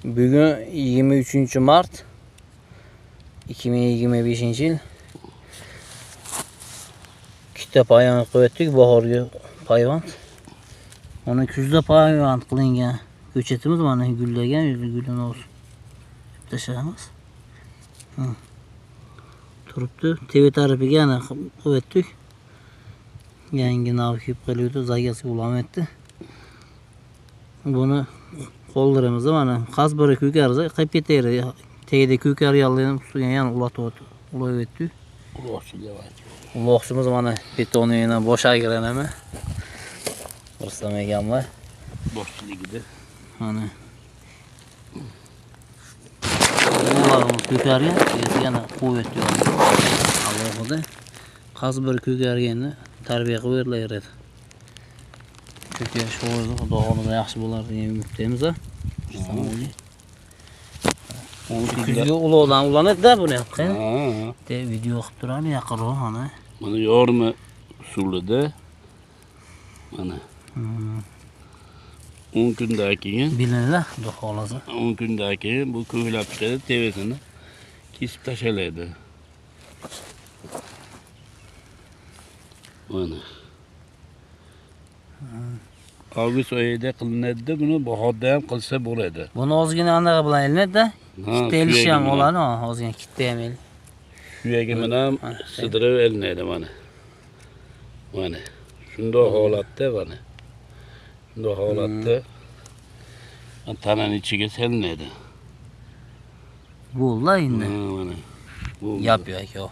Bugün 23 Mart 2025 yil. Ikkita payvand qo'ydik, bahorgi payvand. Mana kuzda payvand qilingan ko'chatimiz mana gullagan, gulini olib tashlaymiz. Turibdi. TV tarafiga yana qo'ydik. Yangi nav kelib qoluvdi, zagasga ulanmayapti. Buni qoldiramiz mana. Qaz biri ko'karsa, qaytib ketadi. Tegida ko'kar yollayam, ustiga yana ulatib o'tdik. Uloqchimiz mana betonni yana bosh agranami. Rustam egamlar boshchiligida. Mana. Ularimiz ko'kargan, yana qo'yib o'tdik. Alohida qaz bir ko'karganni tarbiya qilib berilaveradi. Ko'karish o'zi xudo xolida yaxshi bo'lar degan umiddamiz. Kuzga uloqdan ulanadi-da buni. Ha. De video qilib turadi yaqinroq mana. Mana yorma usulida mana 10 kundan keyin bilinlar, xudo xolasa. 10 kundan keyin bu ko'ylab chiqadi, tevasini kesib tashlaydi. Mana. Avgust oyida qilinadi, buni bahorda ham qilsa bo'ladi. Buni ozgina anaqa bilan ilinadi-da. Kitelish ham oladi, ozgina kitda ham el. Suyagi bilan sidirib ilinadi mana. Mana. Shunday holatda mana. Shunday holatda tananing ichiga solinadi. Bo'ldi endi. Mana. Yap yo'q.